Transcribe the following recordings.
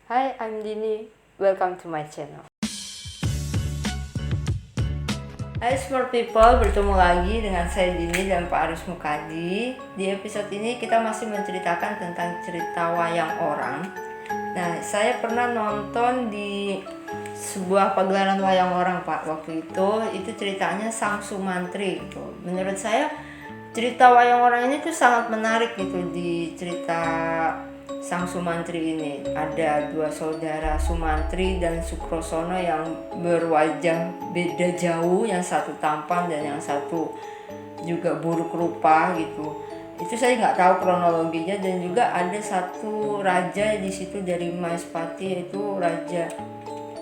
Hi, I'm Dini. Welcome to my channel. Hai smart people, bertemu lagi dengan saya Dini dan Pak Aris Mukadi. Di episode ini kita masih menceritakan tentang cerita wayang orang. Nah, saya pernah nonton di sebuah pagelaran wayang orang, Pak. Waktu itu ceritanya Sang Sumantri gitu. Menurut saya cerita wayang orang ini tuh sangat menarik gitu. Di cerita Sang Sumantri ini ada dua saudara Sumantri dan Sukrosono yang berwajah beda jauh, yang satu tampan dan yang satu juga buruk rupa gitu. Itu saya nggak tahu kronologinya. Dan juga ada satu raja di situ dari Maespati, yaitu Raja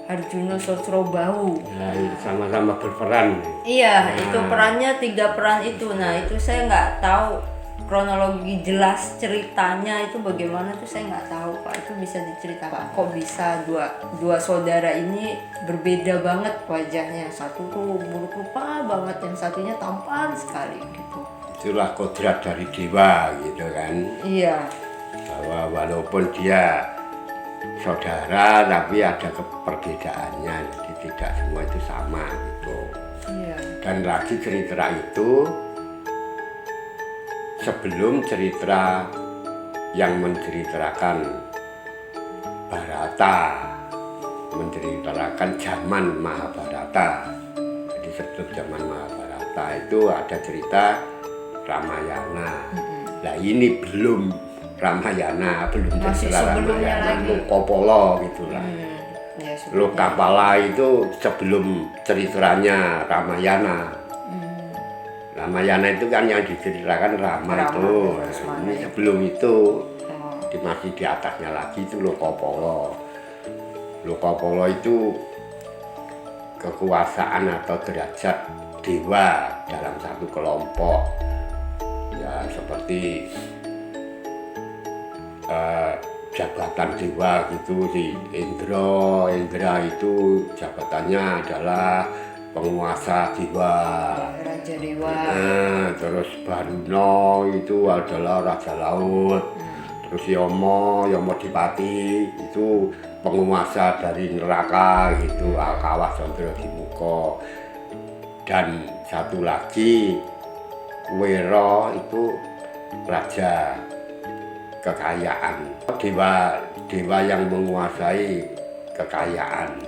Arjuna Sosrobahu. Nah, sama-sama berperan. Iya, itu perannya 3 peran itu. Nah, itu saya nggak tahu kronologi jelas ceritanya itu bagaimana tuh, saya nggak tahu, Pak. Itu bisa diceritakan kok bisa dua saudara ini berbeda banget wajahnya. Satu tuh buruk rupa banget, yang satunya tampan sekali gitu. Itulah kodrat dari dewa gitu kan. Iya. Bahwa walaupun dia saudara tapi ada perbedaannya, jadi tidak semua itu sama gitu. Iya. Dan lagi cerita itu sebelum cerita yang menceritakan Bharata, menceritakan zaman Mahabharata. Jadi sebelum zaman Mahabharata itu ada cerita Ramayana. Nah ini belum Ramayana, belum cerita Ramayana, Lokapala gitulah. Ya, Lokapala itu sebelum ceritanya Ramayana. Ramayana itu kan yang diceritakan Rama itu. Nah, ini sebelum itu, masih di atasnya lagi itu Lokapala. Lokapala itu kekuasaan atau derajat dewa dalam satu kelompok. Ya seperti jabatan dewa gitu sih. Indra itu jabatannya adalah penguasa dewa. Raja dewa. Terus Baruna itu adalah raja laut. Terus Yama Dipati itu penguasa dari neraka gitu, Kawah Candra Dimuka. Dan satu lagi Wera itu raja kekayaan, dewa yang menguasai kekayaan.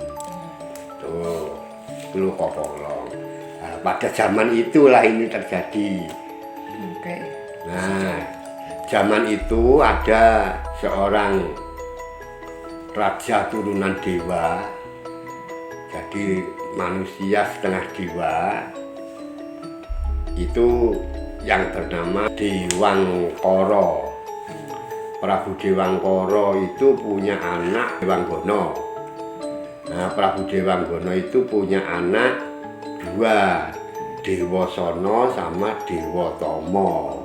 Tuh Lokapala. Nah, pada zaman itulah ini terjadi. Nah, zaman itu ada seorang raja turunan dewa, jadi manusia setengah dewa, itu yang bernama Dewangkara. Prabu Dewangkara itu punya anak Dewanggono. Nah, Prabu Dewanggono itu punya anak 2, Dewasana sama Dewatama.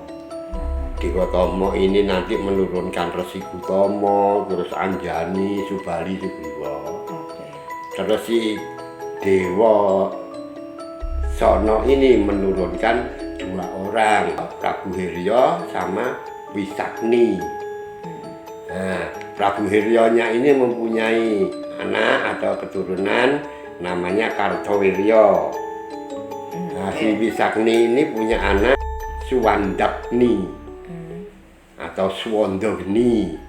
Dewatama ini nanti menurunkan Resi Gutama, terus Anjani, Subali, Sugriwa. Terus si Dewasana ini menurunkan 2 orang, Prabu Hirya sama Wisagni. Nah, Prabu Hiryanya ini mempunyai anak atau keturunan namanya Kartawirya. Nah, si Wisagni ini punya anak Suwandagni atau Suwandagni.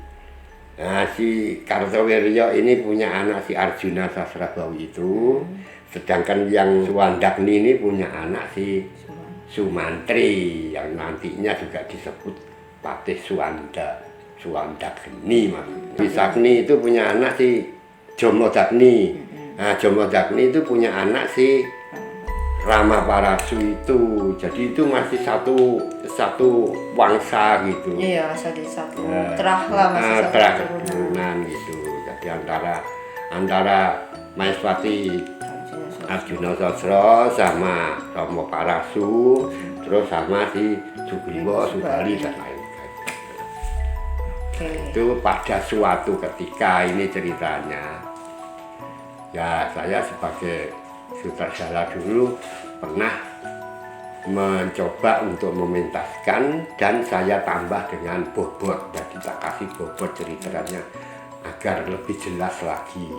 Nah, si Kartawirya ini punya anak si Arjuna Sasrabawi itu. Sedangkan yang Suwandagni ini punya anak si Sumantri yang nantinya juga disebut Patih Suwandagni maksudnya. Wisagni itu punya anak si Jamodagni. Nah, Jamodagni itu punya anak si Ramaparasu itu. Jadi itu masih satu wangsa gitu. Iya, masih satu terah lah, masih satu keturunan gitu. Jadi antara Maespati Arjuna Sosro sama Ramaparasu, terus sama si Sugriwa, Subali dan lain-lain. Itu pada suatu ketika ini ceritanya. Ya, saya sebagai sutradara dulu pernah mencoba untuk mementaskan dan saya tambah dengan bobot. Jadi tak kasih bobot ceritanya agar lebih jelas lagi.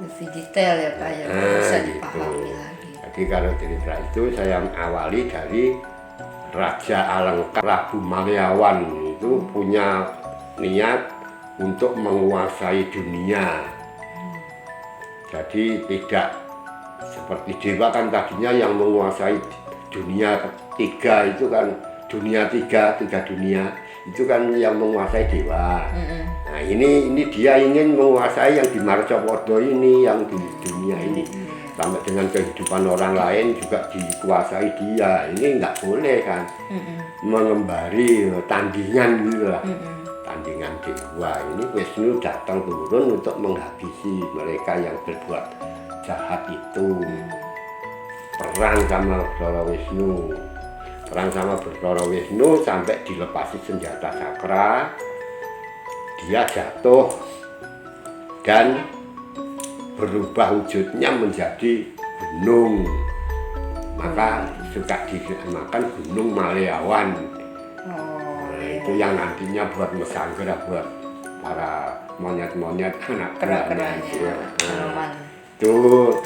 Lebih detail ya Pak ya, bisa dipahami lagi. Jadi kalau cerita itu saya awali dari Raja Alengka Prabu Maliawan itu punya niat untuk menguasai dunia. Jadi tidak seperti dewa kan tadinya yang menguasai dunia tiga itu kan tiga dunia itu kan yang menguasai dewa. Nah ini dia ingin menguasai yang di Marcapada ini, yang di dunia ini, sampai dengan kehidupan orang lain juga dikuasai dia. Ini nggak boleh kan, mengembari tandingan gitu lah, tandingan dewa. Ini Wisnu datang turun untuk menghabisi mereka yang berbuat jahat itu. Perang sama Bathara Wisnu. Perang sama Bathara Wisnu sampai dilepasi senjata sakra, dia jatuh dan berubah wujudnya menjadi gunung, maka suka dinamakan Gunung Maliawan. Nah, itu yang nantinya buat mesanggerah buat para monyet-monyet anak Kera-keranya. Tuh.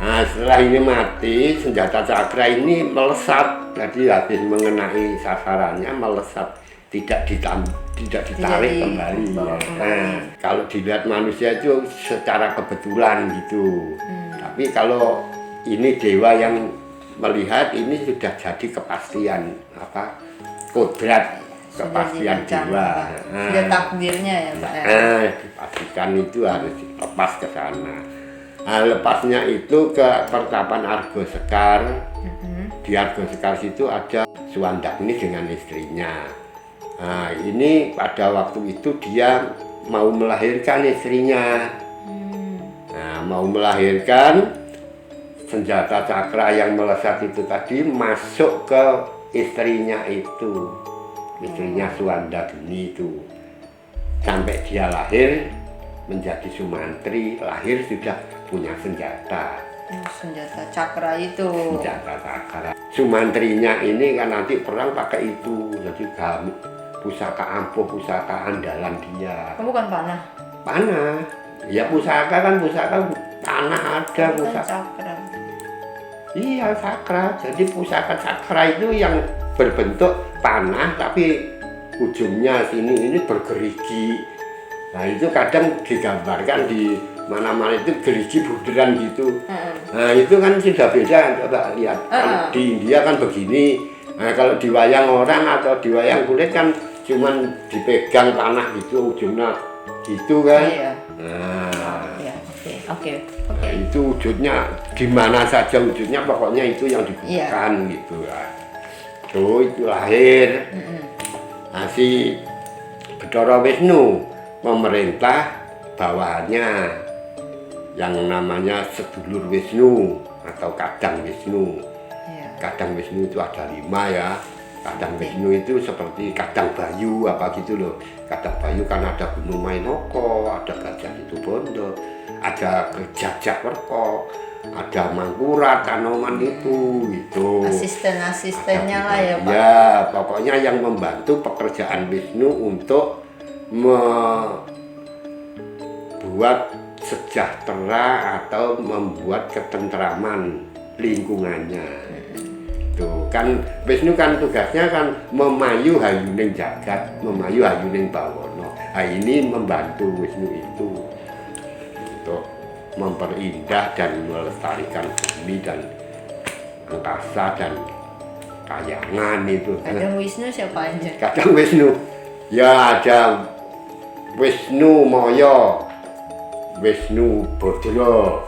Nah setelah ini mati, senjata cakra ini melesat, jadi habis mengenai sasarannya melesat, tidak ditarik kembali. Nah, kalau dilihat manusia itu secara kebetulan gitu, tapi kalau ini dewa yang melihat ini sudah jadi kepastian kodrat, kepastian dewa. Sudah takdirnya ya Pak. Dipastikan itu harus dilepas ke sana. Nah, lepasnya itu ke pertapan Argosekar. Di Argosekar situ ada Suwandagni dengan istrinya. Nah, ini pada waktu itu dia mau melahirkan istrinya. Nah, mau melahirkan, senjata cakra yang melesat itu tadi masuk ke istrinya itu, istrinya Suwandagni itu. Sampai dia lahir menjadi Sumantri, lahir sudah punya senjata. Senjata cakra itu. Senjata cakra. Sumantrinya ini kan nanti perang pakai itu, jadi pusaka ampuh, pusaka andalan dia. Bukan panah? Panah. Ya pusaka kan pusaka panah ada pusaka. Cakra. Iya cakra. Jadi pusaka cakra itu yang berbentuk panah tapi ujungnya sini ini bergerigi. Nah itu kadang digambarkan di mana-mana itu gerigi buderan gitu. Nah itu kan sudah beda, coba lihat. Kalau di India kan begini. Nah kalau di wayang orang atau di wayang kulit kan cuman dipegang panah gitu ujungnya gitu kan. Iya. Nah, Oke. Nah, itu wujudnya di mana saja wujudnya pokoknya itu yang digunakan gitu kan. Tuh itu lahir. Nah, si Bathara Wisnu memerintah bawahannya yang namanya sedulur Wisnu atau kadang Wisnu. Kadang Wisnu itu ada 5 ya. Kadang Wisnu itu seperti kadang Bayu apa gitu loh. Kadang Bayu kan ada Gunung Mainoko, ada Gajah Situbondo, ada Jajak-Werko, ada Mangkurat, Kanoman itu gitu. Asisten-asistennya lah ya Pak. Ya, pokoknya yang membantu pekerjaan Wisnu untuk membuat sejahtera atau membuat ketentraman lingkungannya. Tuh kan Wisnu kan tugasnya kan memayu hayuning jagat, memayu hayuning bawana. Nah, ini membantu Wisnu itu untuk memperindah dan melestarikan bumi dan angkasa dan kayangan itu. Kadang Wisnu siapa aja? Kadang Wisnu ya ada Wisnu Maya, Wisnu Bodro,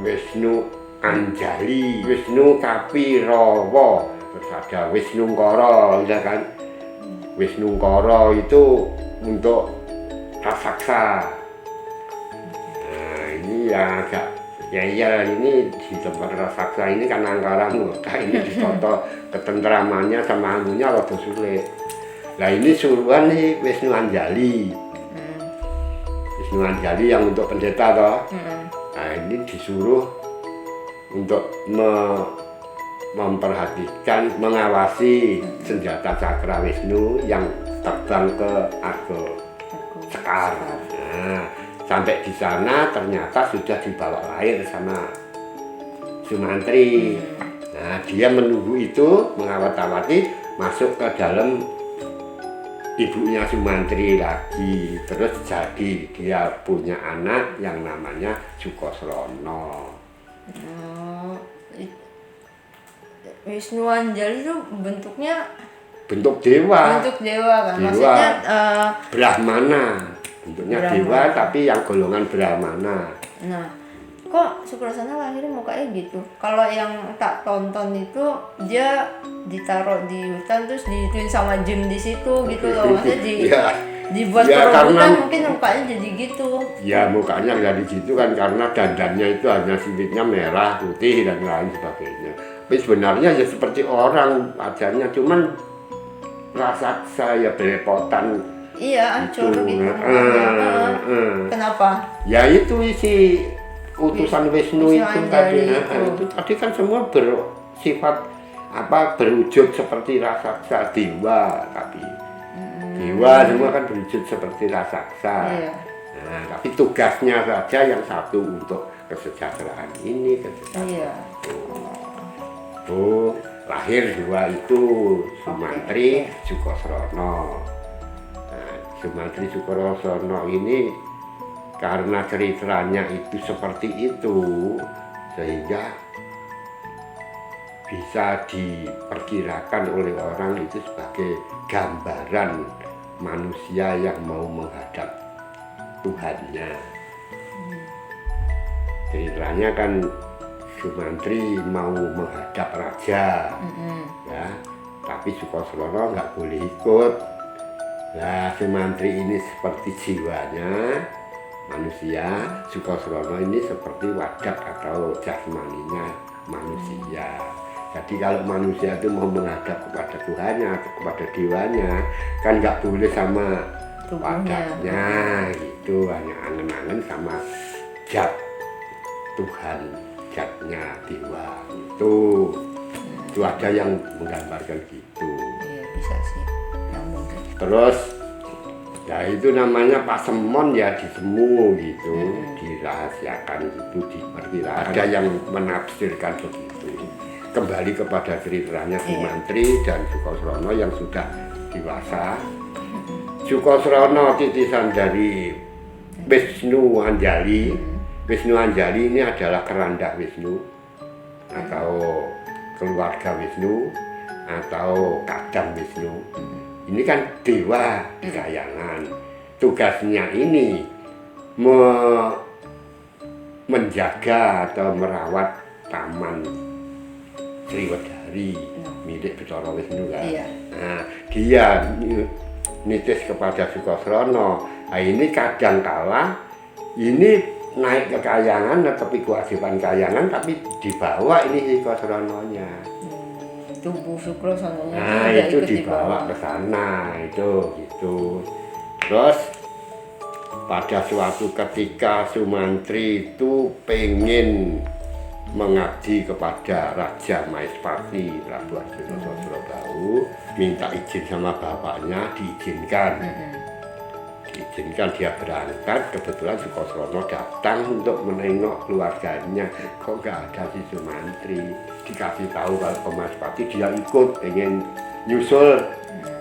Wisnu Anjali, Wisnu Kapirawa, terus ada Wisnu Kara, ya kan? Wisnu Kara itu untuk raksasa. Nah ini yang agak ya ini di tempat raksasa ini kan angkara murka, ini dicontoh ketentramannya sama anunya rada sulit. Nah ini suruhan nih Wisnu Anjali. Wisnu Anjali yang untuk pendeta toh. Nah ini disuruh untuk memperhatikan, mengawasi senjata cakra Wisnu yang terbang ke Sekar. Nah, sampai di sana ternyata sudah dibawa lahir sama Sumantri. Nah, dia menunggu itu, mengawat-awati masuk ke dalam ibunya Sumantri lagi. Terus jadi dia punya anak yang namanya Sukosrono. Wisnu Anjali itu bentuknya Bentuk dewa. bentuk dewa kan? Dewa. Maksudnya Brahmana. Bentuknya Brahmana. dewa tapi yang golongan Brahmana. nah, kok Sukrasana lahirnya mukanya gitu? Kalau yang tak tonton itu dia ditaruh di hutan terus diituin sama jin di situ gitu loh. Maksudnya Ya. dibuat Ya, perebutan karena- mungkin mukanya jadi gitu. Ya mukanya jadi gitu kan karena dandannya itu hanya siripnya merah, putih dan lain sebagainya. Tapi sebenarnya ya seperti orang wajahnya, cuman raksasa ya belepotan Iya, hancur itu. gitu. Kenapa? Ya itu isi utusan Wisnu Wisnu itu Anjali tadi. itu. Itu tadi kan semua bersifat berwujud seperti raksasa dewa tapi dewa semua kan berwujud seperti raksasa. Iya. Nah, tapi tugasnya saja yang satu untuk kesejahteraan ini, kesejahteraan Iya. itu. Lahir dua itu Sumantri, Sukosrono. Nah, Sumantri Sukosrono ini karena ceritanya itu seperti itu sehingga bisa diperkirakan oleh orang itu sebagai gambaran manusia yang mau menghadap Tuhannya. Ceritanya kan Sumantri mau menghadap raja, ya, tapi Sukosrono nggak boleh ikut. Nah, Sumantri ini seperti jiwanya manusia, Sukosrono ini seperti wadak atau jasmaninya manusia. Jadi kalau manusia itu mau menghadap kepada Tuhannya atau kepada dewanya, kan nggak boleh sama Tubuhnya. wadahnya gitu, hanya angen-angen sama zat Tuhan, zatnya dewa itu ada yang menggambarkan gitu. Iya, bisa sih. Nyambung sih. Terus ya itu namanya pasemon ya disemu gitu, dirahasiakan gitu, diperkirakan. Ada yang menafsirkan begitu. Kembali kepada ceritanya Sumantri dan Sukosrono yang sudah dewasa. Sukosrono titisan dari Wisnu Anjali. Wisnu Anjali ini adalah keranda Wisnu atau keluarga Wisnu atau kadang Wisnu. Ini kan dewa di kayangan. Tugasnya ini menjaga atau merawat taman Sriwedari milik Bathara Wisnu kan. Iya. Nah, dia nitis kepada Sukosrono. Nah, ini kadang kala ini naik ke kayangan tapi kewajiban kayangan tapi dibawa ini Sukosrononya. Tubuh Sukrasana Nah, itu dibawa ke sana itu gitu. Terus pada suatu ketika Sumantri itu pengen mengabdi kepada Raja Maespati Prabu Arjuna Sosrobau, minta izin sama bapaknya, diizinkan. Diizinkan dia berangkat, kebetulan Sukosrono datang untuk menengok keluarganya. Kok nggak ada si Sumantri? Dikasih tahu kalau ke Maespati dia ikut, pengen nyusul,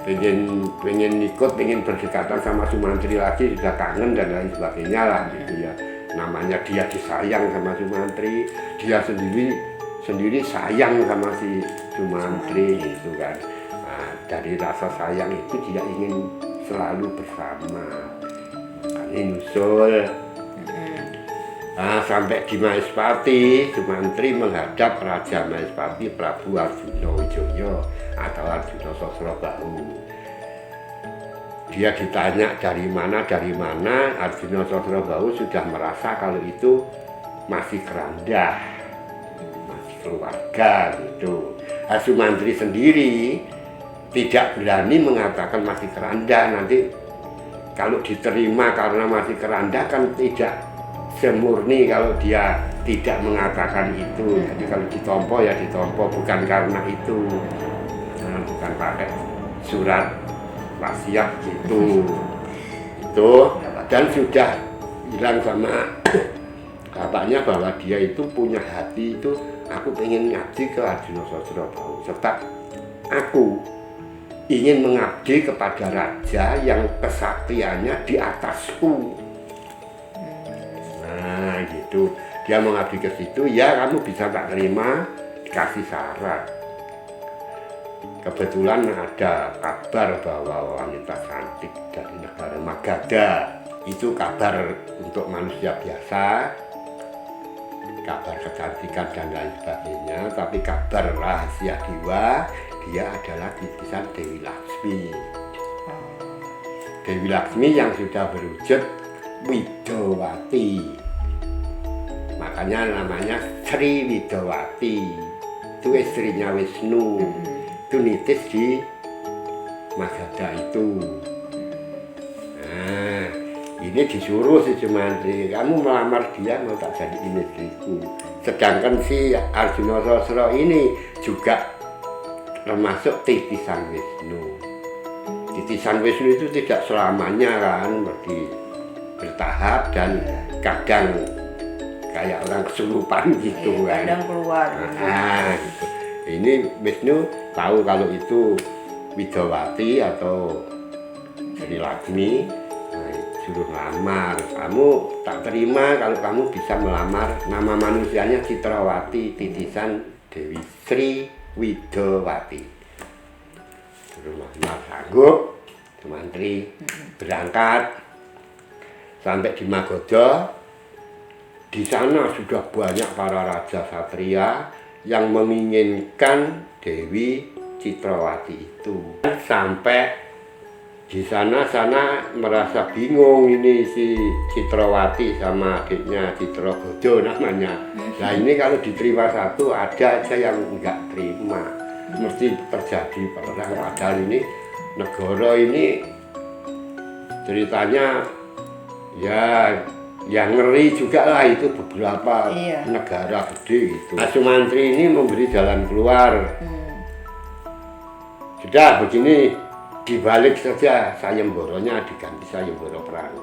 pengen ikut, pengen berdekatan sama Sumantri lagi, sudah kangen dan lain sebagainya lah gitu ya. Namanya dia disayang sama Sumantri, dia sendiri sayang sama si Sumantri gitu kan. Nah, dari rasa sayang itu dia ingin selalu bersama, makanya nyusul. Nah, sampai di Maespati, Sumantri menghadap Raja Maespati Prabu Arjuna Wijoyo atau Arjuna Sosrobau. Dia ditanya dari mana, Arjuna Sosrobau sudah merasa kalau itu masih keranda, masih keluarga gitu. Sumantri sendiri tidak berani mengatakan masih keranda, nanti kalau diterima karena masih keranda kan tidak semurni kalau dia tidak mengatakan itu. Jadi kalau ditompo ya ditompo bukan karena itu, bukan pakai surat wasiat gitu. itu dan sudah bilang sama bapaknya bahwa dia itu punya hati itu aku pengen ngabdi ke Arjuna Sosrobau serta aku ingin mengabdi kepada raja yang kesaktiannya di atasku. Nah gitu, dia mengabdi ke situ, ya kamu bisa tak terima, dikasih syarat. Kebetulan ada kabar bahwa wanita cantik dari negara Magadha, itu kabar untuk manusia biasa, kabar kecantikan dan lain sebagainya, tapi kabar rahasia jiwa, dia adalah titisan Dewi Laksmi. Dewi Laksmi yang sudah berwujud Widowati, makanya namanya Sri Widowati, itu istrinya Wisnu. Itu nitis di Magadha itu. Nah, ini disuruh si Sumantri, kamu melamar dia mau tak jadi istriku. Sedangkan si Arjuna Sosro ini juga termasuk titisan Wisnu. Titisan Wisnu itu tidak selamanya kan, berarti bertahap dan kadang kayak orang kesurupan gitu kan. Kadang keluar. Nah, gitu. Ini Wisnu tahu kalau itu Widowati atau Sri Laksmi, suruh lamar. Kamu tak terima kalau kamu bisa melamar, nama manusianya Citrawati, titisan Dewi Sri Widowati. Suruh lamar, sanggup, Sumantri berangkat sampai di Magadha. Di sana sudah banyak para raja satria yang menginginkan Dewi Citrawati itu. Sampai di sana merasa bingung ini si Citrawati sama adiknya Citragodo namanya. Nah ini kalau diterima satu ada aja yang enggak terima, mesti terjadi perang. Padahal ini negara ini ceritanya ya yang ngeri juga lah, itu beberapa negara gede gitu. Nah, Sumantri ini memberi jalan keluar. Sudah begini, dibalik saja sayemboronya diganti sayemboro perang.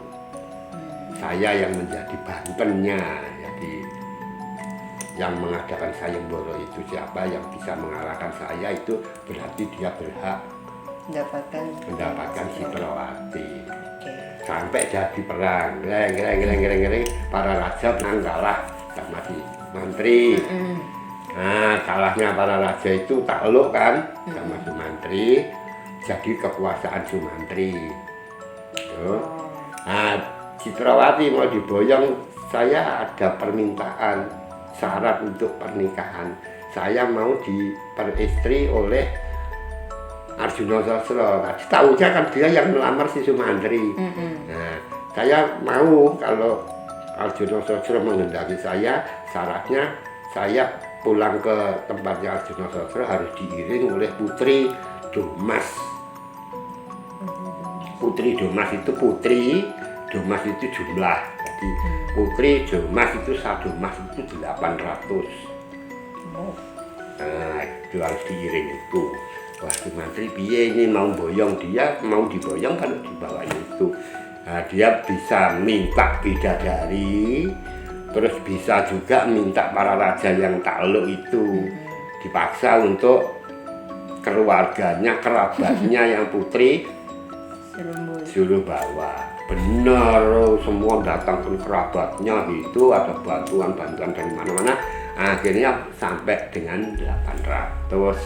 Saya yang menjadi bantennya, jadi yang mengadakan sayemboro itu siapa yang bisa mengalahkan saya itu berarti dia berhak mendapatkan Citrawati. Sampai jadi perang, gereng, para raja menang kalah sama si Mantri. Nah, kalahnya para raja itu takluk kan sama Sumantri, jadi kekuasaan Sumantri. Nah, Citrawati mau diboyong, saya ada permintaan syarat untuk pernikahan. Saya mau diperistri oleh Arjuna Sosro. Tadi tahunya kan dia yang melamar si Sumantri. Nah, saya mau kalau Arjuna Sosro menghendaki saya, syaratnya saya pulang ke tempatnya Arjuna Sosro harus diiring oleh Putri Domas. Putri Domas itu Domas itu jumlah. Jadi Putri Domas itu Sadomas itu 800. Nah, itu harus diiring itu. Wah, Sumantri piye ini mau boyong, dia mau diboyong kalau dibawa itu. Nah, dia bisa minta bidadari, terus bisa juga minta para raja yang takluk itu dipaksa untuk keluarganya, kerabatnya yang putri suruh bawa. Benar, semua datang ke kerabatnya gitu, ada bantuan dari mana-mana. Akhirnya sampai dengan 800.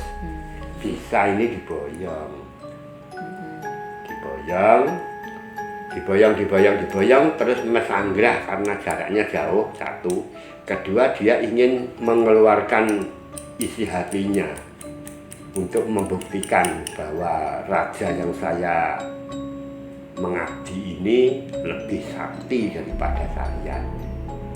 Bisa ini diboyong terus mesanggrah karena jaraknya jauh, satu. Kedua, dia ingin mengeluarkan isi hatinya untuk membuktikan bahwa raja yang saya mengabdi ini lebih sakti daripada saya.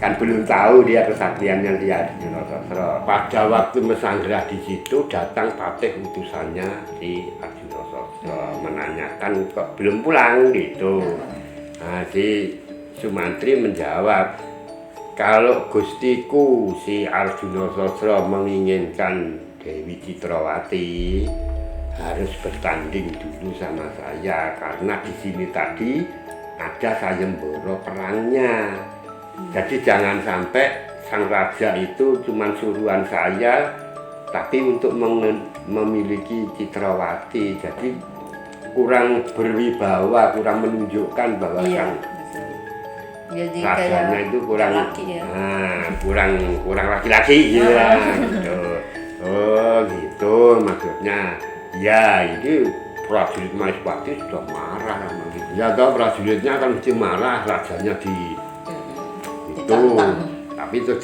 Kan belum tahu dia kesaktiannya si Arjuna Sosro. Pada waktu mesanggrah di situ datang patih utusannya si Arjuna Sosro menanyakan kok belum pulang gitu. Nah, si Sumantri menjawab, kalau gustiku si Arjuna Sosro menginginkan Dewi Citrawati harus bertanding dulu sama saya, karena di sini tadi ada sayembara perangnya. Jadi jangan sampai sang raja itu cuma suruhan saya, tapi untuk memiliki Citrawati. Jadi kurang berwibawa, kurang menunjukkan bahwa sang jadi rajanya kayak itu kurang laki ya. kurang laki-laki ya gitu. Oh gitu maksudnya. Ya ini prajurit Maespati sudah marah sama gitu. Ya toh prajuritnya kan mesti marah, rajanya itu. Tapi itu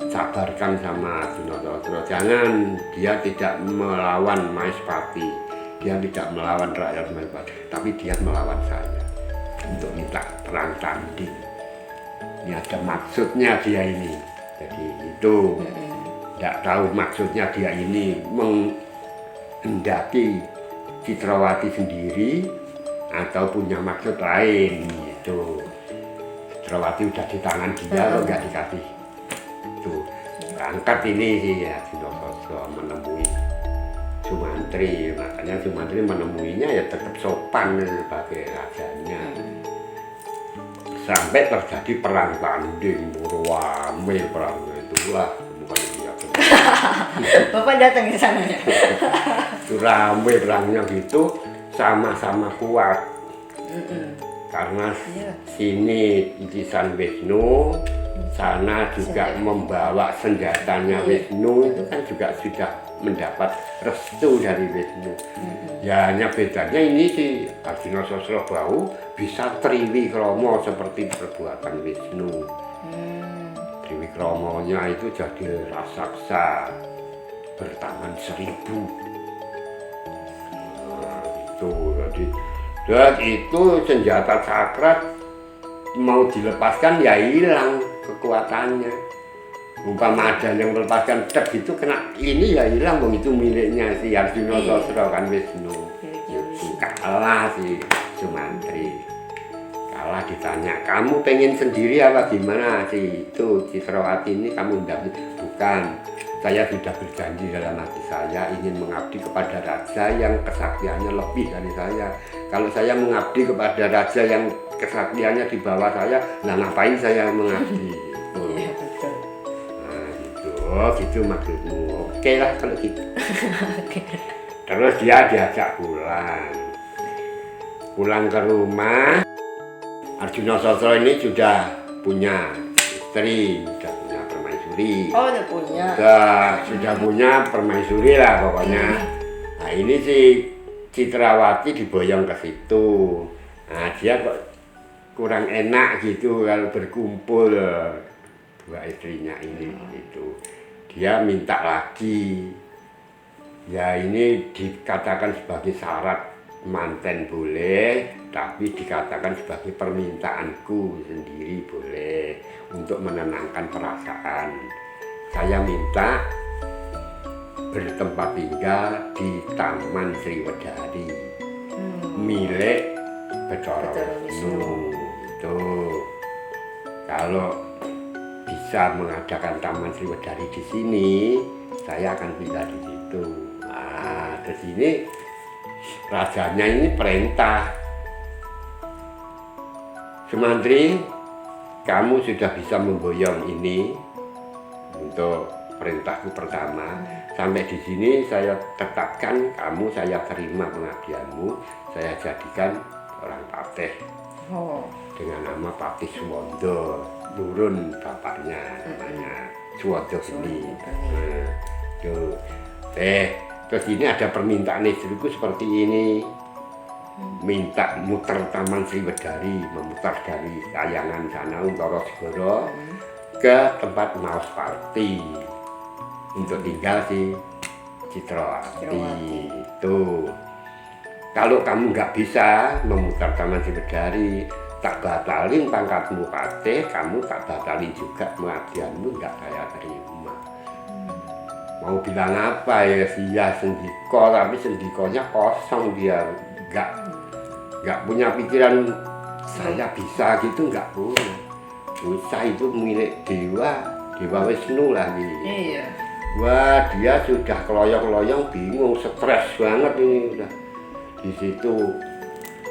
disabarkan sama Arjuna. Jangan, dia tidak melawan Maespati, dia tidak melawan rakyat Maespati, tapi dia melawan saya untuk minta perang tanding. Ini ada maksudnya dia ini. Jadi itu tidak tahu maksudnya dia ini menghendaki Citrawati sendiri atau punya maksud lain gitu. Citrawati udah di tangan dia kok nggak dikasih itu. Berangkat ini sih ya Dinososo menemui Sumantri, makanya Sumantri menemuinya ya tetap sopan sebagai rajanya. Sampai terjadi perang tanding, rame perang itu lah. Bapak datang ke sana ya? Itu rame perangnya gitu, sama-sama kuat. Karena sini Itisan Wisnu, sana juga membawa senjatanya Wisnu, itu kan juga sudah mendapat restu dari Wisnu. Ya hanya bedanya ini si Arjuna Sosrobau bisa triwikromo seperti perbuatan Wisnu. Triwikromonya itu jadi raksasa bertangan 1000. Nah, itu jadi dan itu senjata sakrat mau dilepaskan ya hilang kekuatannya. Umpama ada yang melepaskan cek itu kena ini ya hilang, begitu miliknya si Arjuna Sosro kan Wisnu. Itu kalah si Sumantri. Kalah ditanya, kamu pengen sendiri apa gimana sih itu Citrawati ini kamu tidak? Bukan, saya sudah berjanji dalam hati saya ingin mengabdi kepada raja yang kesaktiannya lebih dari saya. Kalau saya mengabdi kepada raja yang kesaktiannya di bawah saya, lah ngapain saya mengabdi? Iya betul. Nah gitu, oh gitu maksudmu. Oke lah kalau gitu. Terus dia diajak pulang ke rumah. Arjuna Sosro ini sudah punya istri, sudah punya permaisuri. Oh udah punya. Sudah punya permaisuri lah pokoknya. Nah ini si Citrawati diboyong ke situ. Nah dia kok kurang enak gitu kalau berkumpul dua istrinya ini gitu. Dia minta lagi. Ya ini dikatakan sebagai syarat manten boleh, tapi dikatakan sebagai permintaanku sendiri boleh untuk menenangkan perasaan. Saya minta bertempat tinggal di Taman Sriwedari milik Bathara Wisnu. Tuh, kalau bisa mengadakan Taman Sriwedari di sini, saya akan pindah di situ. Nah, di sini rajanya ini perintah, Sumantri, kamu sudah bisa memboyong ini untuk perintahku pertama. Sampai di sini saya tetapkan kamu, saya terima pengabdianmu, saya jadikan orang patih dengan nama Patih Suwondo. Nurun bapaknya namanya Suwondo Geni. Terus ini ada permintaan istriku seperti ini, minta muter Taman Sriwedari, memutar dari Kayangan sana Untara Segara ke tempat Maespati untuk tinggal si Citrawati. Itu kalau kamu nggak bisa memutar Taman Sriwedari, tak batalin pangkatmu patih, kamu tak batalin juga pengabdianmu, nggak saya terima. Mau bilang apa ya, dia sendiko, tapi sendikonya kosong, dia nggak punya pikiran saya bisa gitu, nggak punya. Bisa itu milik Dewa Wisnu lagi. Iya. Wah dia sudah keloyong-keloyong bingung, stres banget ini udah di situ.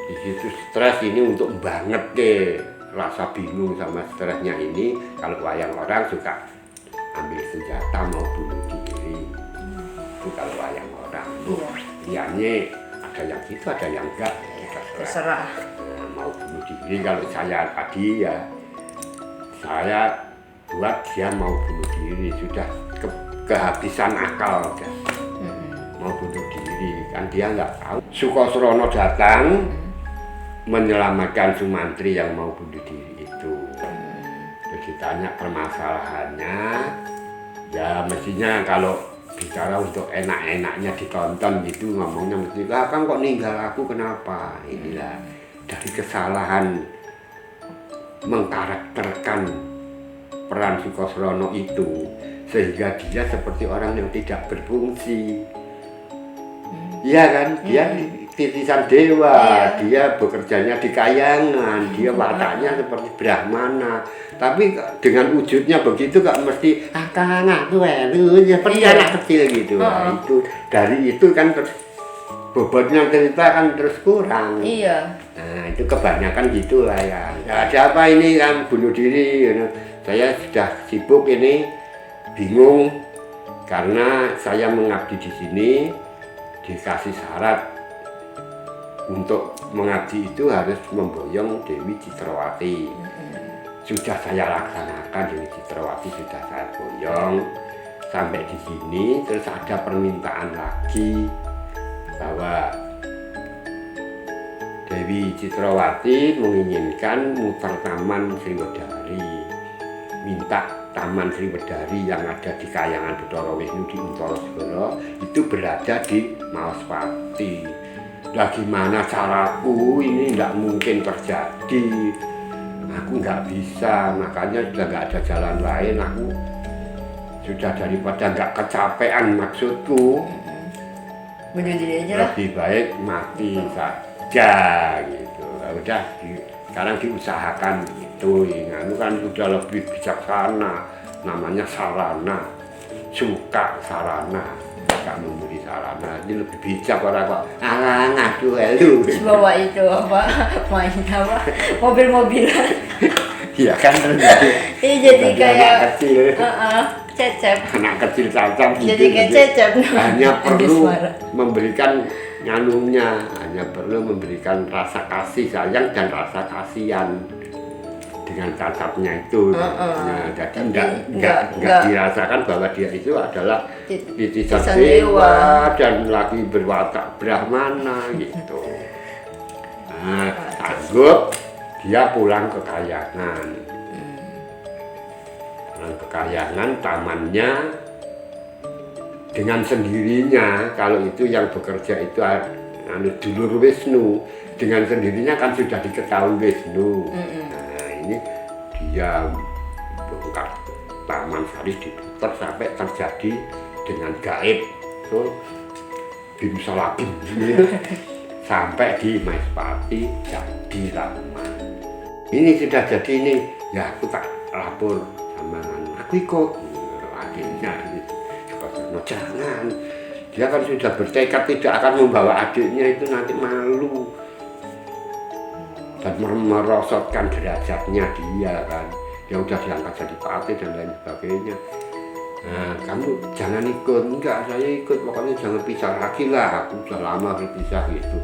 Di situ stres ini untuk banget deh rasa bingung sama stresnya ini. Kalau wayang orang suka ambil senjata mau bunuh diri, itu kalau wayang orang. Liannya ada yang gitu, ada yang enggak, terserah. Nah, mau bunuh diri kalau saya tadi ya, saya buat dia mau bunuh diri, sudah kehabisan akal udah. Mau bunuh diri kan dia nggak tahu. Sukosrono datang menyelamatkan Sumantri yang mau bunuh diri itu. Terus ditanya permasalahannya, ya mestinya kalau bicara untuk enak-enaknya ditonton gitu ngomongnya mesti, "Kang kok ninggal aku kenapa?" Inilah dari kesalahan mengkarakterkan peran Sukosrono itu sehingga dia seperti orang yang tidak berfungsi. Iya kan, dia titisan dewa, dia bekerjanya di kayangan, dia wataknya seperti Brahmana. Tapi dengan wujudnya begitu gak mesti Kang aku seperti anak kecil gitu. Nah, itu dari itu kan terus bobotnya cerita kan terus kurang. Nah, itu kebanyakan gitu lah ya. Ada apa ini kan bunuh diri? Saya sudah sibuk ini, bingung karena saya mengabdi di sini. Dikasih syarat untuk mengabdi itu harus memboyong Dewi Citrawati. Sudah saya laksanakan, Dewi Citrawati sudah saya boyong sampai di sini. Terus ada permintaan lagi bahwa Dewi Citrawati menginginkan muter Taman Sriwedari, minta Taman Sriwedari yang ada di Kayangan Bathara Wisnu di Untara Segara itu berada di Maospati. Nah gimana caraku, ini tidak mungkin terjadi, aku nggak bisa, makanya sudah nggak ada jalan lain, aku sudah daripada nggak kecapean maksudku, bunuh diri aja lah, lebih baik mati saja gitu. Udah sekarang diusahakan itu, itu kan sudah lebih bijaksana, namanya sarana, suka sarana, gak memberi sarana, ini lebih bijak orang kok ngadu elu. Bawa itu apa, main apa, mobil-mobilan. Iya kan, jadi kayak kecil, cecep. anak kecil cacat gitu. Jadi kayak cecep. Hanya perlu memberikan nyanumnya, hanya perlu memberikan rasa kasih sayang dan rasa kasihan dengan cacatnya itu. Nah, jadi enggak dirasakan bahwa dia itu adalah titisan dewa dan lagi berwatak Brahmana gitu. Nah, sanggup dia pulang ke Kayangan. Pulang ke Kayangan, tamannya dengan sendirinya. Kalau itu yang bekerja itu dulur Wisnu, dengan sendirinya kan sudah diketahui Wisnu. Nah ini dia bongkar taman Saris, diputar sampai terjadi dengan gaib, so bimsalabim sampai di Maospati jadi taman. Ini sudah jadi ini, ya aku tak lapor sama aku ikut adiknya ini. No, jangan, dia kan sudah bertekad tidak akan membawa adiknya itu nanti malu dan merosotkan derajatnya dia kan, dia udah diangkat jadi patih dan lain sebagainya. Nah, kamu jangan ikut. Enggak, saya ikut, pokoknya jangan pisah lagi lah, aku sudah lama berpisah gitu.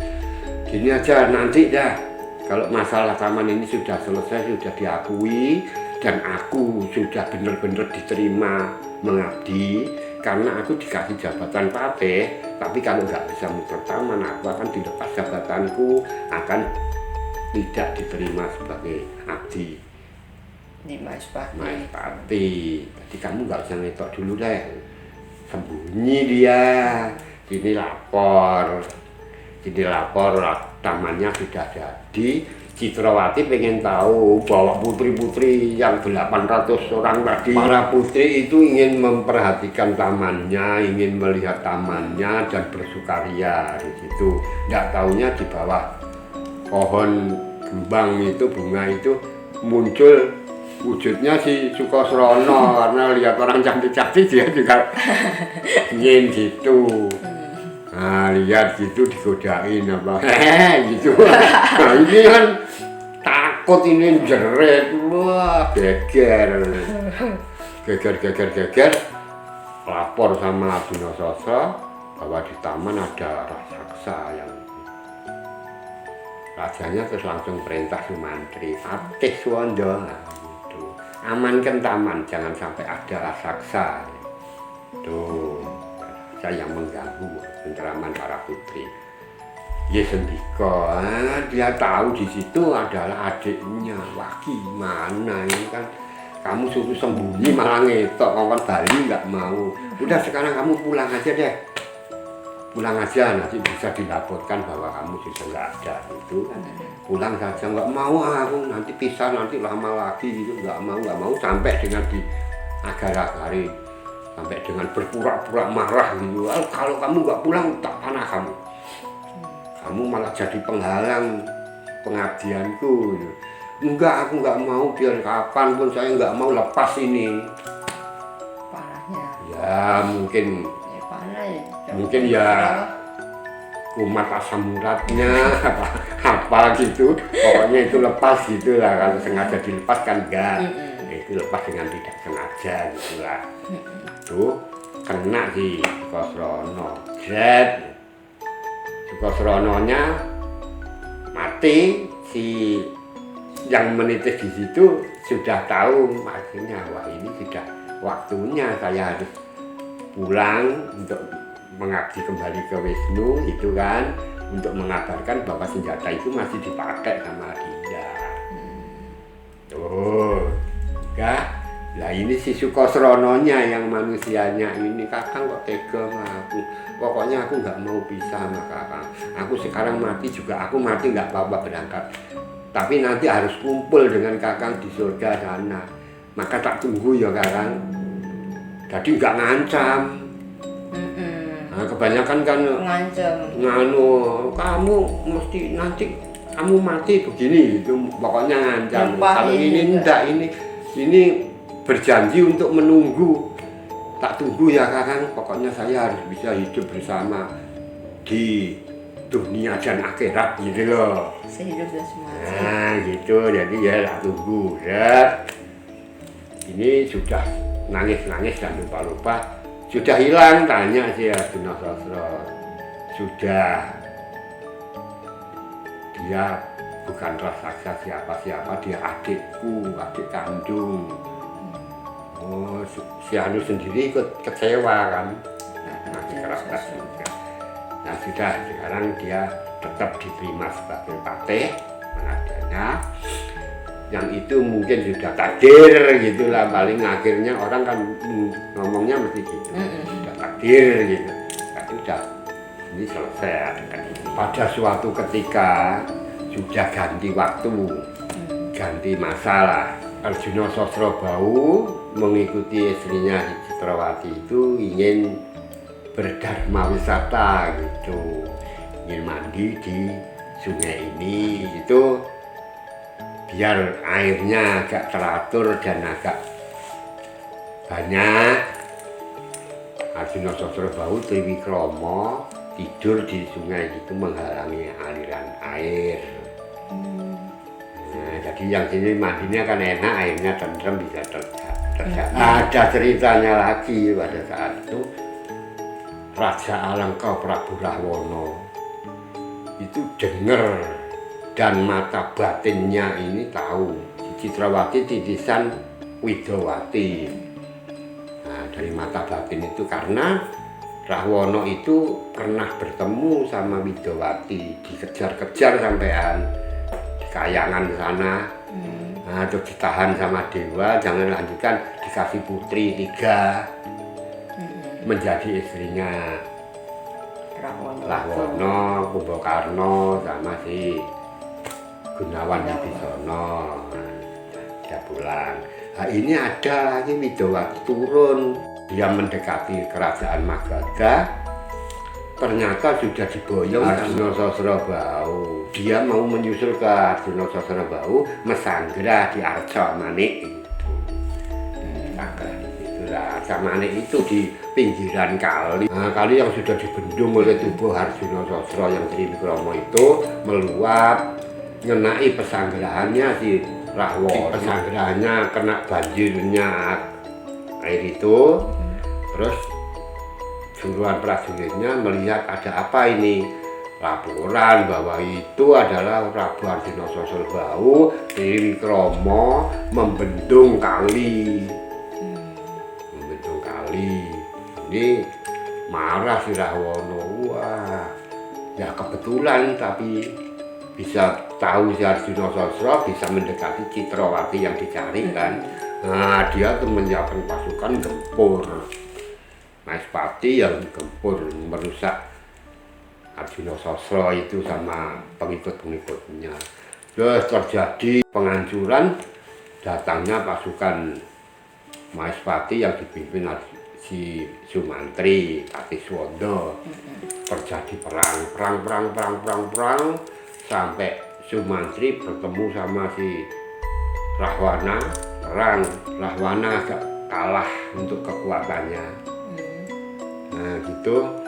Gini aja, nanti dah kalau masalah taman ini sudah selesai, sudah diakui dan aku sudah benar-benar diterima mengabdi, karena aku dikasih jabatan patih, tapi kalau nggak bisa muter taman, aku akan dilepas jabatanku, akan tidak diterima sebagai abdi Di Maospati. Jadi kamu nggak usah ngetok dulu deh, sembunyi dia, sini lapor, tamannya sudah jadi. Citrawati pengen tahu bahwa putri-putri yang 800 orang tadi, para putri itu ingin memperhatikan tamannya, ingin melihat tamannya dan bersukaria di situ. Nggak taunya di bawah pohon kembang itu, bunga itu muncul wujudnya si Sukosrono. Karena lihat orang cantik-cantik dia juga ingin gitu. Nah, lihat gitu digodain apa gitu. Nah, ini kan takut ini jeret, wah geger, lapor sama Arjuna Sosro bahwa di taman ada raksasa yang rajanya terus langsung perintah Sumantri, Patih Suwondo, nah, gitu. Amankan taman, jangan sampai ada raksasa. Tuh, saya yang mengganggu penceraman para putri. Ya Sendika, dia tahu di situ adalah adiknya. Wah gimana ini kan, kamu suruh sembunyi malah ngetok, kawan Bali nggak mau. Udah sekarang kamu pulang aja deh, pulang aja nanti bisa dilaporkan bahwa kamu sudah nggak ada itu. Pulang saja, nggak mau aku nanti pisah nanti lama lagi gitu, nggak mau sampai dengan di agar-agari, sampai dengan berpura-pura marah gitu. Kalau kamu nggak pulang tak panah kamu malah jadi penghalang pengabdianku. Enggak, aku nggak mau, biar kapanpun saya nggak mau lepas ini. Parahnya. Ya mungkin Ya parah ya. mungkin ya kumat asam uratnya apa gitu, pokoknya itu lepas gitulah. Kalau sengaja dilepas kan enggak, itu lepas dengan tidak sengaja gitulah. Tuh kena sih Sukosrono, jet Sukosrononya mati. Si yang menitis di situ sudah tahu akhirnya, wah ini sudah waktunya saya harus pulang untuk mengabdi kembali ke Wisnu itu kan, untuk mengabarkan bahwa senjata itu masih dipakai sama dia. Tuh, enggak. Lah ini si Sukosrononya yang manusianya ini, Kakang kok tega sama aku. Pokoknya aku nggak mau pisah sama Kakang. Aku sekarang mati juga, aku mati nggak apa-apa berangkat. Tapi nanti harus kumpul dengan Kakang di surga sana. Maka tak tunggu ya Kakang. Jadi nggak ngancam. Nah, kebanyakan kan Ngancam. nganu, kamu mesti nanti kamu mati begini gitu. Pokoknya ngancam. Kalau ini enggak, ini berjanji untuk menunggu. Tak tunggu ya Kakang, pokoknya saya harus bisa hidup bersama di dunia dan akhirat gitu loh. Sehidup dan semati. Nah gitu, jadi ya tak tunggu ya. Ini sudah nangis-nangis dan lupa-lupa. Sudah hilang, tanya si Arjuna Sosro. Sudah. Dia bukan raksasa siapa-siapa, dia adikku, adik kandung. Oh, si Anu sendiri ikut kecewa kan, masih keras juga. Nah sudah, sekarang dia tetap diterima sebagai patih pengadanya. Yang itu mungkin sudah takdir gitulah, paling akhirnya orang kan ngomongnya mesti gitu, sudah takdir gitu. Nah, sudah, ini selesai. Pada suatu ketika sudah ganti waktu, ganti masalah. Arjuna Sosrobau mengikuti istrinya Citrawati itu ingin berdharma wisata gitu, ingin mandi di sungai ini itu biar airnya agak teratur dan agak banyak. Arjuna Sosrobau Triwikromo tidur di sungai itu menghalangi aliran air. Nah, jadi yang sini mandinya kan enak, airnya tentrem, bisa terjaga. Ada ceritanya lagi pada saat itu Raja Alengka Prabu Rahwana itu dengar dan mata batinnya ini tahu Citrawati titisan Widowati. Nah, dari mata batin itu karena Rahwana itu pernah bertemu sama Widowati, dikejar-kejar sampean Kayangan sana, nah itu ditahan sama dewa, jangan lanjutkan, dikasih putri 3 menjadi istrinya Rahwana, Kumbakarna sama si Gunawan Wibisana. Dia pulang. Nah, ini ada lagi Widowati turun, dia mendekati kerajaan Magadha. Ternyata sudah diboyong Arjuna Sosrobau. Dia mau menyusul ke Arjuna Sosrobau, Mesanggra di Arca Manik itu. Itulah Kamane itu di pinggiran kali. Nah, kali yang sudah dibendung oleh tubuh Arjuna Sosro yang Triwikrama itu meluap, ngenai pesanggerahannya si Rahwana. Pesanggerahannya kena banjirnya air itu, terus suruhan prajuritnya melihat ada apa ini. Laporan bahwa itu adalah Prabu Arjuna Sosro Triwikrama membendung kali. Membendung kali. Ini marah si Rahwana. Wah, ya kebetulan tapi bisa tahu si Arjuna Sosro bisa mendekati Citrawati yang dicari kan. Nah, dia tuh menyiapkan pasukan gempur. Maespati yang gempur merusak Arjuna Sosro itu sama pengikut-pengikutnya. Terus terjadi penghancuran, datangnya pasukan Maespati yang dipimpin si Sumantri Katiswanda. Terjadi perang sampai Sumantri bertemu sama si Rahwana. Perang, Rahwana agak kalah untuk kekuatannya. Nah gitu.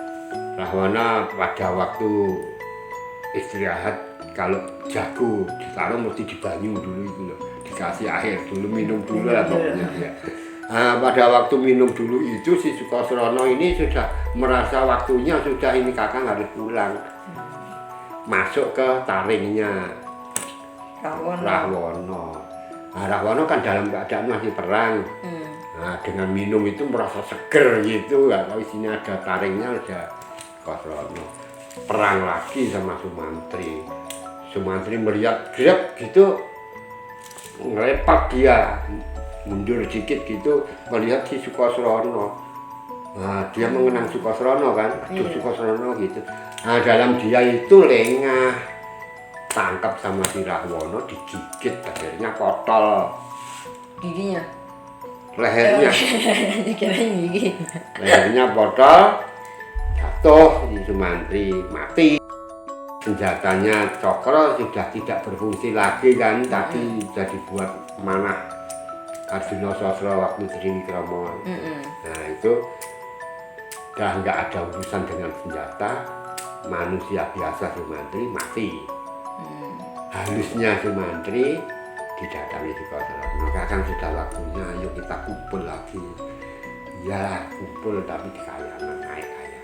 Rahwana pada waktu istirahat kalau jago ditaruh mesti dibanyu dulu itu loh, dikasih air dulu, minum dulu lah pokoknya dia. Nah, pada waktu minum dulu itu si Sukosrono ini sudah merasa waktunya sudah ini kakak harus pulang, masuk ke taringnya Rahwana. Nah, Rahwana kan dalam keadaan masih perang. Nah, dengan minum itu merasa seger gitu, nggak tahu isinya ada taringnya udah. Sukosrono perang lagi sama Sumantri. Sumantri melihat gerak gitu, ngelepak dia mundur dikit gitu melihat si Sukosrono. Nah, dia mengenang Sukosrono kan, aduh Sukosrono gitu. Nah, dalam dia itu lengah, tangkap sama si Rahwana, digigit, akhirnya potol giginya, lehernya. dikirain gigi. Lehernya potol, jatuh di Sumantri, mati. Senjatanya cokro sudah tidak berfungsi lagi kan, tapi sudah dibuat manah Arjuna Sosro waktu Triwikrama. Nah itu udah nggak ada urusan dengan senjata, manusia biasa Sumantri mati. Halusnya Sumantri didatangi Sukosrono. Kakang sudah waktunya, ayo kita kumpul lagi. Ya kumpul tapi di kayangan, naik kayangan.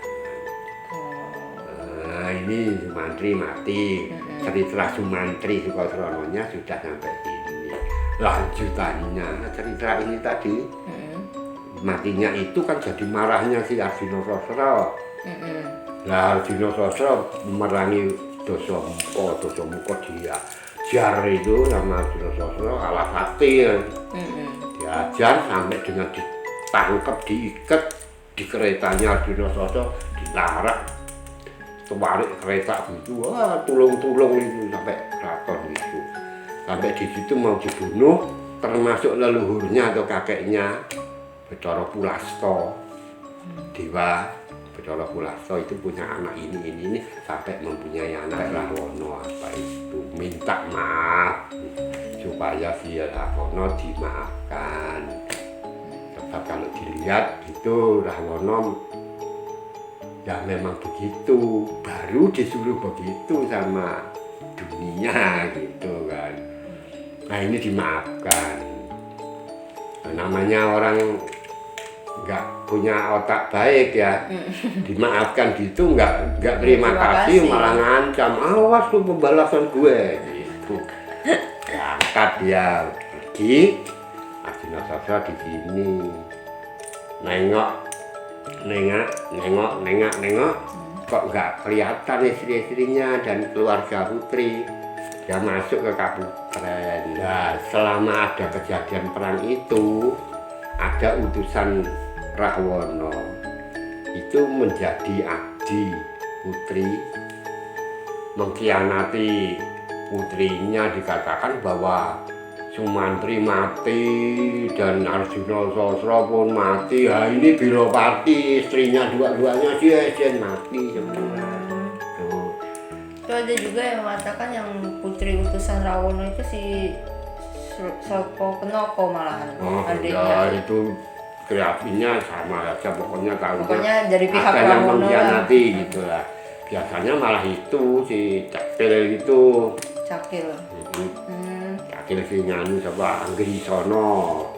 Nah ini Sumantri mati. Cerita Sumantri Sukosrononya sudah sampai sini. Lanjutannya cerita ini tadi, matinya itu kan jadi marahnya si Arjuna Sosro. Nah Arjuna Sosro memerangi Dasamuka dia jar itu sama Arjuna Sosro kalah hati. Diajar sampai dengan ditangkap, diikat di keretanya Arjuna Sosro, ditarik terbalik kereta gitu. Wah tulung-tulung itu sampai keraton gitu. Sampai di situ mau dibunuh, termasuk leluhurnya atau kakeknya Bathara Pulasta. Dewa Bathara Pulasta itu punya anak ini sampai mempunyai anak Rahwana apa itu minta maaf supaya si Rahwana dimaafkan. Sebab kalau dilihat itu Rahwana ya memang begitu, baru disuruh begitu sama dunia gitu kan. Nah ini dimaafkan. Nah, namanya orang nggak punya otak baik ya, dimaafkan gitu nggak terima kasih malah ngancam, awas lu pembalasan gue gitu. Angkat dia pergi, Arjuna Sosro di sini nengok, kok nggak kelihatan istri-istrinya dan keluarga putri. Dia masuk ke Kaputren. Nah, selama ada kejadian perang itu, ada utusan Rahwana itu menjadi abdi putri, mengkhianati putrinya. Dikatakan bahwa Sumantri mati dan Arjuna Sosro pun mati. Nah, ini Biropati istrinya dua-duanya dia mati semua. Itu ada juga yang mengatakan yang putri utusan Rahwana itu si Soko Kenoko malahan. Oh adiknya. ya itu kreasinya sama aja, pokoknya Pokoknya dari pihak ada yang Pramono mengkhianati gitu lah. Biasanya malah itu si Cakil itu. Cakil. Cakil si nganu coba Anggrisono.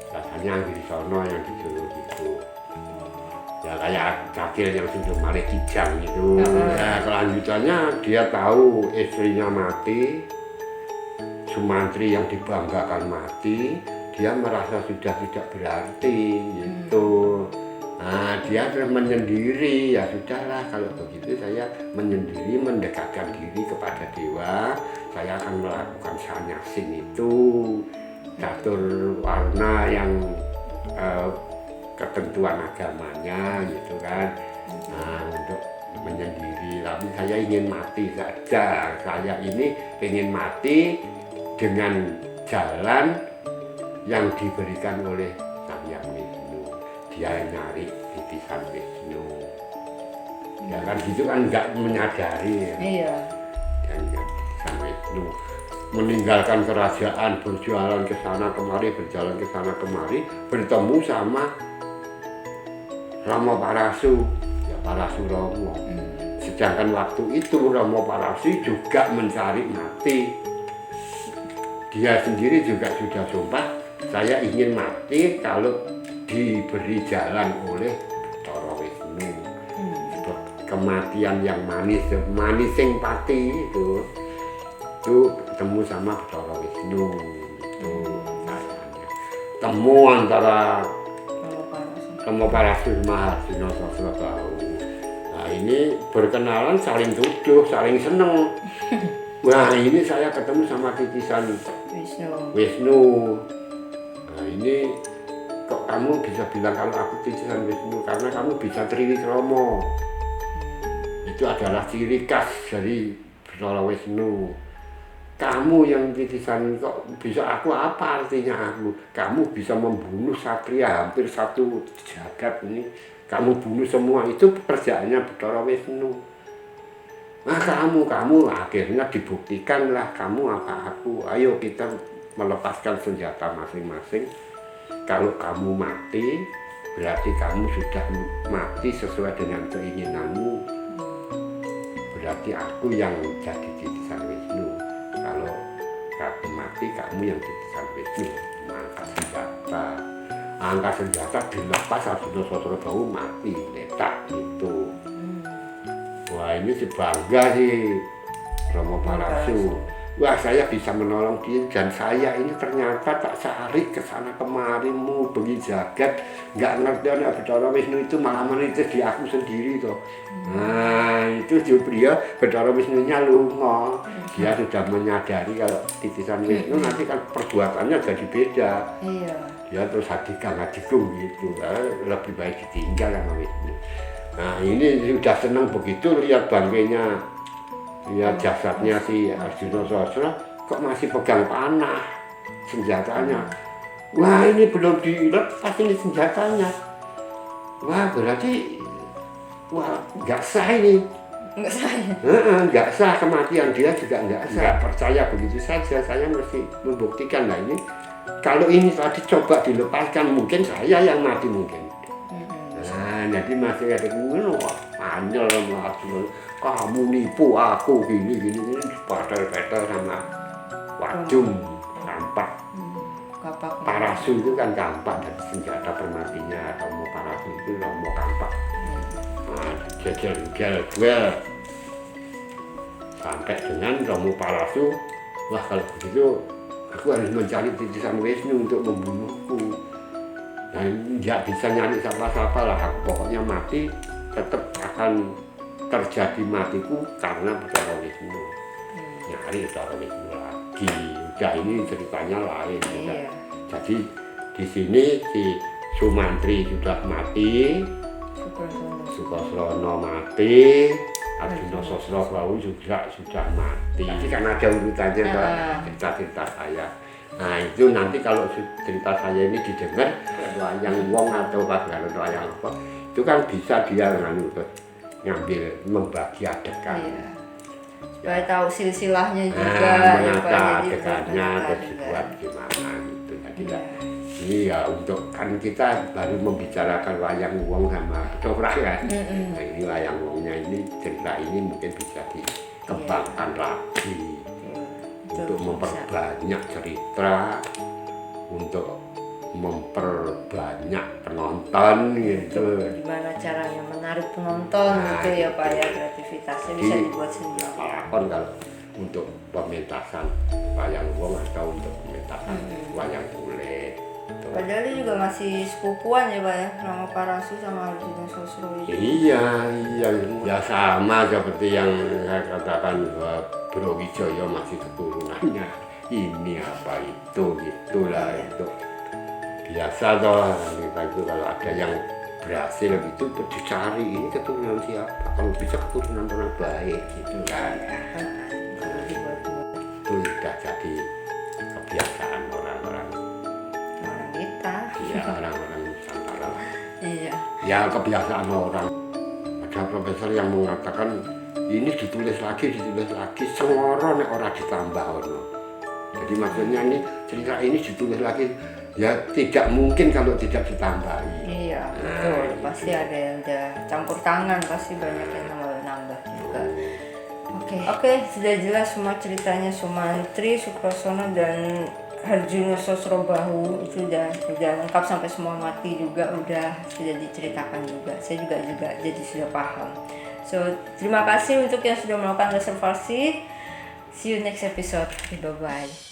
Biasanya Anggrisono yang disuruh gitu. Ya kayak Cakil yang sudah Malik Kijang gitu. Ya kelanjutannya dia tahu istrinya mati, Sumantri yang dibanggakan mati, dia merasa sudah tidak berarti gitu. Nah, dia terus menyendiri, ya sudahlah kalau begitu saya menyendiri, mendekatkan diri kepada dewa, saya akan melakukan sanyasin itu, catur warna yang ketentuan agamanya gitu kan. Nah, untuk menyendiri, tapi saya ingin mati saja, saya ini ingin mati dengan jalan yang diberikan oleh Sang Hyang Wisnu. Dia nyari titisan Wisnu. Ya kan gitu kan nggak menyadari. Iya. Dan titisan Wisnu meninggalkan kerajaan, berjalan ke sana kemari, berjalan ke sana kemari, bertemu sama Rama Parasu, ya Parasu Romo. Sedangkan waktu itu Rama Parasu juga mencari mati. Dia sendiri juga sudah sumpah, saya ingin mati kalau diberi jalan oleh Bathara Wisnu. Kematian yang manis, manising pati itu ketemu sama Bathara Wisnu. Itu kayaknya temu antara Rama Parasu sama Arjuna Sosrobahu. Nah ini berkenalan, saling tuduh, saling seneng. Wah ini saya ketemu sama titisan Wisnu. Nah ini kok kamu bisa bilang kalau aku titisan Wisnu, karena kamu bisa Triwikromo. Itu adalah ciri khas dari Bathara Wisnu. Kamu yang titisan kok bisa aku, apa artinya aku? Kamu bisa membunuh satria hampir satu jagat ini. Kamu bunuh semua, itu pekerjaannya Bathara Wisnu. Nah kamu akhirnya dibuktikanlah kamu apa aku. Ayo kita melepaskan senjata masing-masing. Kalau kamu mati, berarti kamu sudah mati sesuai dengan keinginanmu. Berarti aku yang jadi titisan Wisnu. Kalau kamu mati, kamu yang titisan Wisnu. Angkat senjata. Angkat senjata dilepas, Arjuna Sosrobahu mati, letak gitu. Wah ini sih bangga sih Rama Parasu. Wah saya bisa menolong dia, dan saya ini ternyata tak cari kesana kemari mu bengi jagat, nggak ngerti anak Bathara Wisnu itu malah menitis di aku sendiri toh. Nah itu dia Bathara Wisnunya lunga, dia sudah menyadari kalau titisan Wisnu nanti kan perbuatannya jadi beda. Iya. Dia terus hadigung gitu, lebih baik ditinggal sama Wisnu. Nah ini sudah senang begitu lihat bangkainya, lihat jasadnya si Arjuna Sosro, kok masih pegang panah senjatanya. Wah ini belum dilepas ini senjatanya. Wah berarti nggak sah ini. Nggak sah. Nggak sah, kematian dia juga nggak sah. Nggak percaya begitu saja, saya mesti membuktikan lah ini. Kalau ini tadi coba dilepaskan mungkin saya yang mati mungkin. Nah, jadi masih ada wah panjang lah kamu nipu aku gini patel-patel sama wajum kampak. Parasu itu kan kampak dari senjata permatinya, atau mau parasu itu mau kampak. Nah, jejel sampai dengan Rama Parasu, wah kalau begitu aku harus mencari titisan Wisnu untuk membunuhku. Dan nggak bisa nyari siapa-siapa lah, aku pokoknya mati tetap akan terjadi matiku karena Bathara Wisnu. Nyari Bathara Wisnu lagi. Udah ini ceritanya lain. Iya. Jadi di sini si Sumantri sudah mati, Sukasrono mati, Arjuna Sosrobahu juga sudah mati. Jadi kan ada urutannya cerita-cerita saya. Nah itu nanti kalau cerita saya ini didengar wayang wong atau pagelaran wayang apa, itu kan bisa dia ngambil membagi adegan. Iya. Supaya tahu silsilahnya juga. Menata adegannya terus dibuat gimana gitu. Jadi Iya, untuk kan kita baru membicarakan wayang wong sama ketoprak kan. Nah, ini wayang wongnya ini cerita ini mungkin bisa dikembangkan lagi untuk memperbanyak cerita, untuk memperbanyak penonton gitu. Gimana caranya menarik penonton gitu ya Pak ya, kreativitasnya bisa dibuat sendiri. Apapun kalau untuk pementasan wayang wong atau untuk pementasan wayang kulit. Padahal dia juga masih sepupuan ya Pak ya, nama Parasu sama Arjuna Sosro itu. Iya, ya sama seperti yang saya katakan bahwa Bro Wijoyo masih keturunannya ini apa itu gitulah itu biasa toh kita itu kalau ada yang berhasil gitu dicari ini keturunan siapa, kalau bisa keturunan orang baik gitu kan. Itu sudah jadi kebiasaan orang-orang Kita. ya orang-orang Nusantara. Iya. Ya kebiasaan orang. Ada profesor yang mengatakan ini ditulis lagi semoro nek ora ditambah ono. Jadi maksudnya ini cerita ini ditulis lagi ya tidak mungkin kalau tidak ditambahi. Iya betul, pasti ada yang campur tangan, pasti banyak yang nambah juga. Oke, sudah jelas semua ceritanya Sumantri, Sukrosono dan Harjuno Sosrobahu itu udah lengkap sampai semua mati juga sudah diceritakan juga. Saya juga jadi sudah paham. So, terima kasih untuk yang sudah melakukan reservasi. See you next episode. Bye bye.